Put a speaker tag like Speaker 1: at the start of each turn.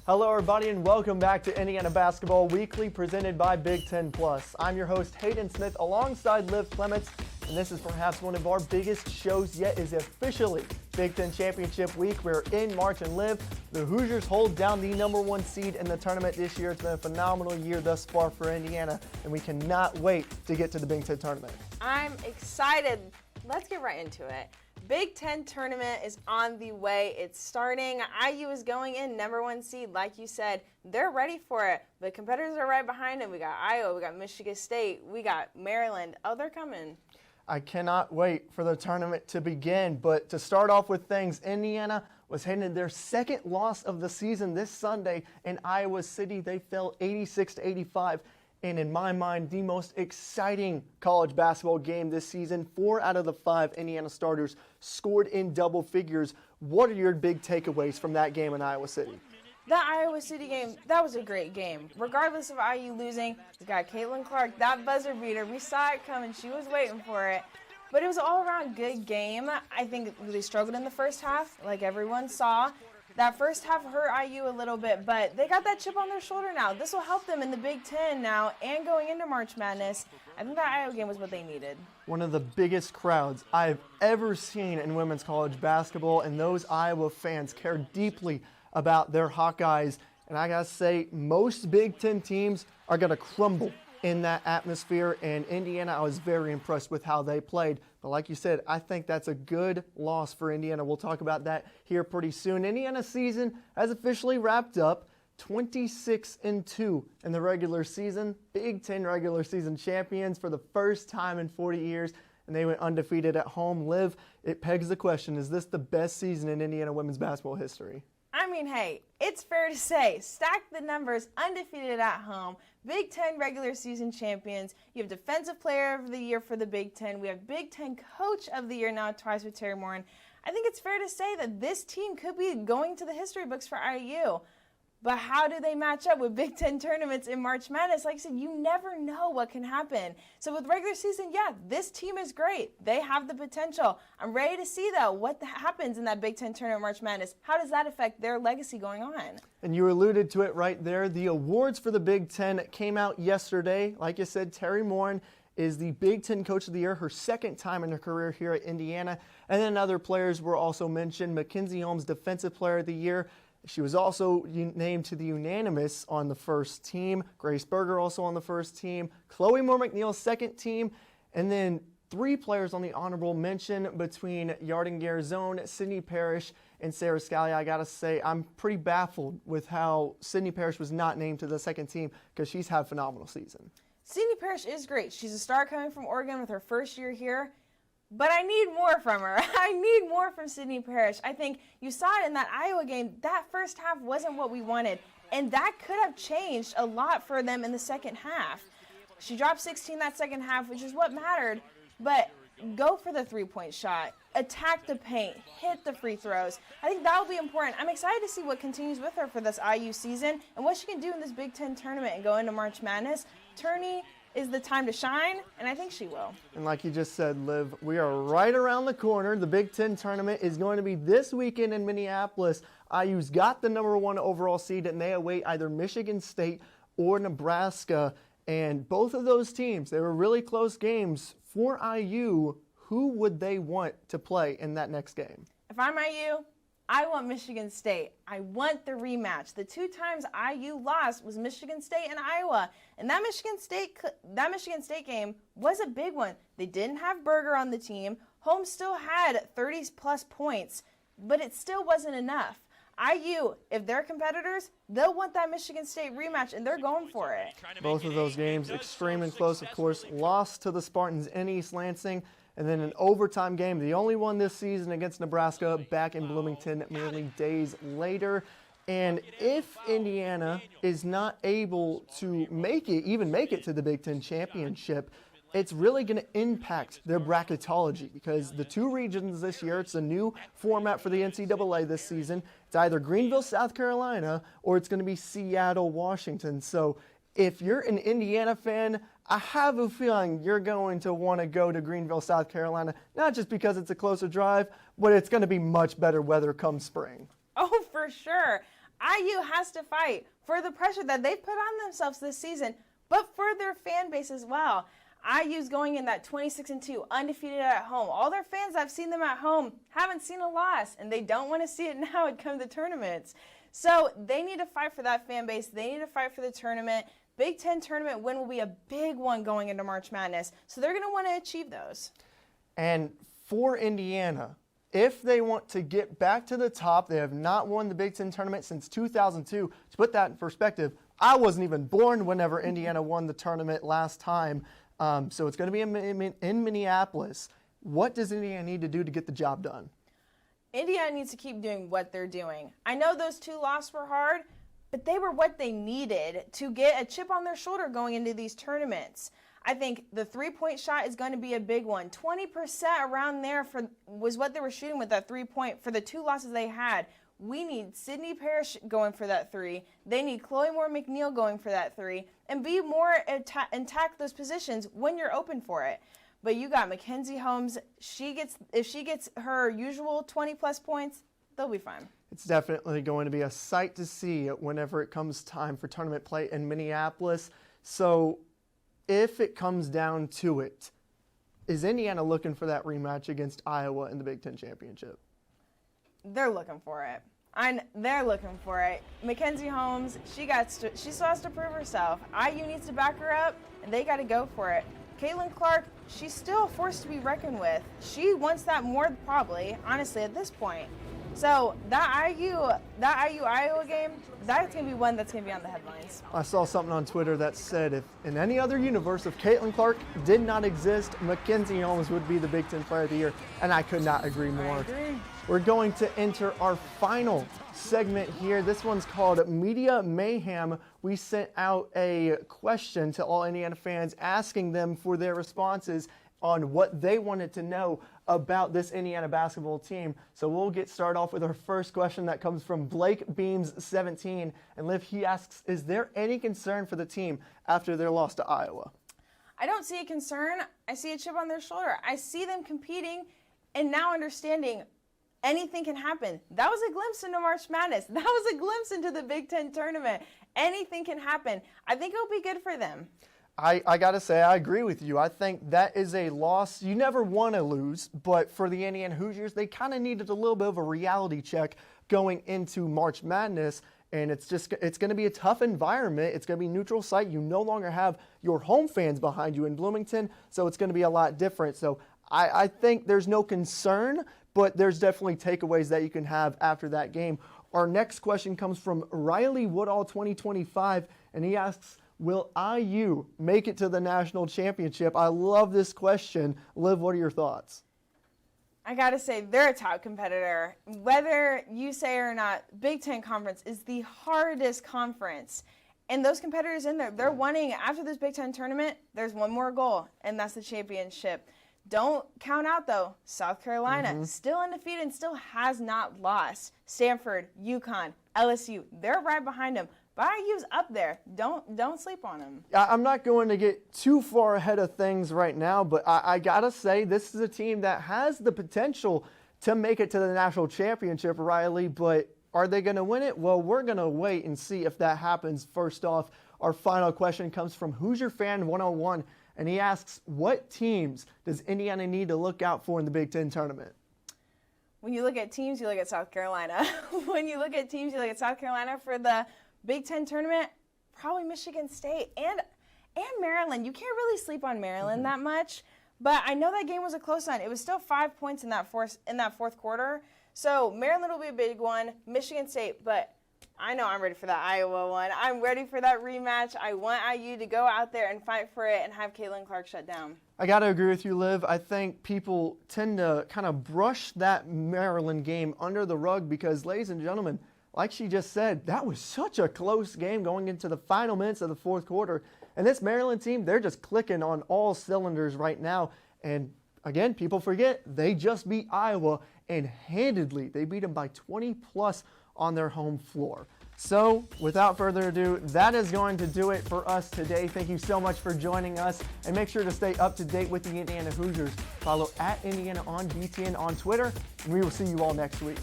Speaker 1: Hello everybody and welcome back to Indiana Basketball Weekly presented by Big Ten Plus. I'm your host Hayden Smith alongside Clements, and this is perhaps one of our biggest shows yet. Is officially Big Ten Championship Week. We're in March and the Hoosiers hold down the #1 seed in the tournament this year. It's been a phenomenal year thus far for Indiana, and we cannot wait to get to the Big Ten tournament.
Speaker 2: I'm excited. Let's get right into it. Big Ten tournament is on the way. It's starting. IU is going in #1 seed. Like you said, they're ready for it. But competitors are right behind them. We got Iowa, we got Michigan State, we got Maryland. Oh, they're coming.
Speaker 1: I cannot wait for the tournament to begin. But to start off with things, Indiana was heading their second loss of the season this Sunday in Iowa City. They fell 86-85. And in my mind, the most exciting college basketball game this season. 4 out of the 5 Indiana starters scored in double figures. What are your big takeaways from that game in Iowa City?
Speaker 2: That Iowa City game, that was a great game. Regardless of IU losing, we got Caitlin Clark, that buzzer beater. We saw it coming. She was waiting for it. But it was an all-around good game. I think they struggled in the first half, like everyone saw. That first half hurt IU a little bit, but they got that chip on their shoulder now. This will help them in the Big Ten now and going into March Madness. I think that Iowa game was what they needed.
Speaker 1: One of the biggest crowds I've ever seen in women's college basketball, and those Iowa fans care deeply about their Hawkeyes. And I gotta say, most Big Ten teams are gonna crumble in that atmosphere, and Indiana, I was very impressed with how they played. But like you said, I think that's a good loss for Indiana. We'll talk about that here pretty soon. Indiana's season has officially wrapped up, 26-2 in the regular season. Big Ten regular season champions for the first time in 40 years, and they went undefeated at home. Liv, it pegs the question, is this the best season in Indiana women's basketball history?
Speaker 2: I mean, hey, it's fair to say, stack the numbers, undefeated at home, Big Ten regular season champions. You have Defensive Player of the Year for the Big Ten. We have Big Ten Coach of the Year now twice with Terry Morin. I think it's fair to say that this team could be going to the history books for IU. But how do they match up with Big Ten tournaments in March Madness? Like I said, you never know what can happen. So with regular season, yeah, this team is great. They have the potential. I'm ready to see, though, what happens in that Big Ten tournament March Madness. How does that affect their legacy going on?
Speaker 1: And you alluded to it right there. The awards for the Big Ten came out yesterday. Like you said, Terry Morin is the Big Ten Coach of the Year, her second time in her career here at Indiana. And then other players were also mentioned. Mackenzie Holmes, Defensive Player of the Year. She was also named to the unanimous on the first team. Grace Berger also on the first team. Chloe Moore McNeil, second team. And then 3 players on the honorable mention between Yarden Garzone, Sydney Parrish, and Sarah Scally. I got to say, I'm pretty baffled with how Sydney Parrish was not named to the second team because she's had a phenomenal season.
Speaker 2: Sydney Parrish is great. She's a star coming from Oregon with her first year here. But I need more from her. I need more from Sydney Parrish. I think you saw it in that Iowa game. That first half wasn't what we wanted. And that could have changed a lot for them in the second half. She dropped 16 that second half, which is what mattered. But go for the three-point shot. Attack the paint. Hit the free throws. I think that will be important. I'm excited to see what continues with her for this IU season and what she can do in this Big Ten tournament and go into March Madness. Tourney is the time to shine, and I think she will.
Speaker 1: And like you just said, Liv, we are right around the corner. The Big Ten tournament is going to be this weekend in Minneapolis. IU's got the #1 overall seed, and they await either Michigan State or Nebraska. And both of those teams, they were really close games. For IU, who would they want to play in that next game?
Speaker 2: If I'm IU, I want Michigan State. I want the rematch. The 2 times IU lost was Michigan State and Iowa. And that Michigan State game was a big one. They didn't have Berger on the team. Holmes still had 30-plus points, but it still wasn't enough. IU, if they're competitors, they'll want that Michigan State rematch, and they're going for it.
Speaker 1: Both of those games extremely close, of course. Lost to the Spartans in East Lansing. And then an overtime game, the only one this season against Nebraska, back in Bloomington merely days later. And if Indiana is not able to even make it to the Big Ten championship, it's really going to impact their bracketology because the 2 regions this year, it's a new format for the NCAA this season. It's either Greenville, South Carolina, or it's going to be Seattle, Washington. So if you're an Indiana fan, I have a feeling you're going to want to go to Greenville, South Carolina, not just because it's a closer drive, but it's going to be much better weather come spring.
Speaker 2: Oh, for sure. IU has to fight for the pressure that they've put on themselves this season, but for their fan base as well. IU's going in that 26-2, undefeated at home. All their fans, I've seen them at home, haven't seen a loss, and they don't want to see it now at come to tournaments. So they need to fight for that fan base. They need to fight for the tournament. Big Ten tournament win will be a big one going into March Madness. So they're going to want to achieve those.
Speaker 1: And for Indiana, if they want to get back to the top, they have not won the Big Ten tournament since 2002. To put that in perspective, I wasn't even born whenever Indiana won the tournament last time. So it's going to be in Minneapolis. What does Indiana need to do to get the job done?
Speaker 2: Indiana needs to keep doing what they're doing. I know those 2 losses were hard, but they were what they needed to get a chip on their shoulder going into these tournaments. I think the 3-point shot is going to be a big one. 20% around there was what they were shooting with that 3-point for the 2 losses they had. We need Sydney Parrish going for that 3. They need Chloe Moore McNeil going for that 3. And be more attack those positions when you're open for it. But you got Mackenzie Holmes. If she gets her usual 20-plus points, they'll be fine.
Speaker 1: It's definitely going to be a sight to see whenever it comes time for tournament play in Minneapolis. So if it comes down to it, is Indiana looking for that rematch against Iowa in the Big Ten Championship?
Speaker 2: They're looking for it. They're looking for it. Mackenzie Holmes, she still has to prove herself. IU needs to back her up, and they got to go for it. Caitlin Clark, she's still a force to be reckoned with. She wants that more probably, honestly, at this point. So that IU-Iowa game, that's going to be one that's going to be on the headlines.
Speaker 1: I saw something on Twitter that said if in any other universe, if Caitlin Clark did not exist, Mackenzie Holmes would be the Big Ten Player of the Year, and I could not agree more.
Speaker 2: I agree.
Speaker 1: We're going to enter our final segment here. This one's called Media Mayhem. We sent out a question to all Indiana fans asking them for their responses on what they wanted to know about this Indiana basketball team. So we'll get started off with our first question that comes from Blake Beams 17. And Liv, he asks, is there any concern for the team after their loss to Iowa?
Speaker 2: I don't see a concern. I see a chip on their shoulder. I see them competing and now understanding anything can happen. That was a glimpse into March Madness. That was a glimpse into the Big Ten tournament. Anything can happen. I think it'll be good for them.
Speaker 1: I got to say, I agree with you. I think that is a loss you never want to lose, but for the Indiana Hoosiers, they kind of needed a little bit of a reality check going into March Madness, and it's going to be a tough environment. It's going to be a neutral site. You no longer have your home fans behind you in Bloomington, so it's going to be a lot different. So I think there's no concern, but there's definitely takeaways that you can have after that game. Our next question comes from Riley Woodall 2025, and he asks, will IU make it to the national championship? I love this question. Liv, what are your thoughts?
Speaker 2: I got to say, they're a top competitor. Whether you say or not, Big Ten Conference is the hardest conference. And those competitors in there, they're wanting, after this Big Ten tournament, there's one more goal, and that's the championship. Don't count out, though, South Carolina, still undefeated and still has not lost. Stanford, UConn, LSU, they're right behind them. But IU's up there. Don't sleep on them.
Speaker 1: I'm not going to get too far ahead of things right now, but I got to say this is a team that has the potential to make it to the national championship, Riley, but are they going to win it? Well, we're going to wait and see if that happens. First off, our final question comes from Hoosier Fan 101, and he asks, what teams does Indiana need to look out for in the Big Ten tournament?
Speaker 2: When you look at teams, you look at South Carolina. When you look at teams, you look at South Carolina for the Big Ten tournament, probably Michigan State and Maryland. You can't really sleep on Maryland that much, but I know that game was a close one. It was still 5 points in that fourth quarter. So Maryland will be a big one, Michigan State, but I know I'm ready for that Iowa one. I'm ready for that rematch. I want IU to go out there and fight for it and have Caitlin Clark shut down.
Speaker 1: I got to agree with you, Liv. I think people tend to kind of brush that Maryland game under the rug because, ladies and gentlemen, like she just said, that was such a close game going into the final minutes of the fourth quarter. And this Maryland team, they're just clicking on all cylinders right now. And again, people forget, they just beat Iowa, and handedly, they beat them by 20-plus on their home floor. So, without further ado, that is going to do it for us today. Thank you so much for joining us, and make sure to stay up to date with the Indiana Hoosiers. Follow @Indiana on BTN on Twitter, and we will see you all next week.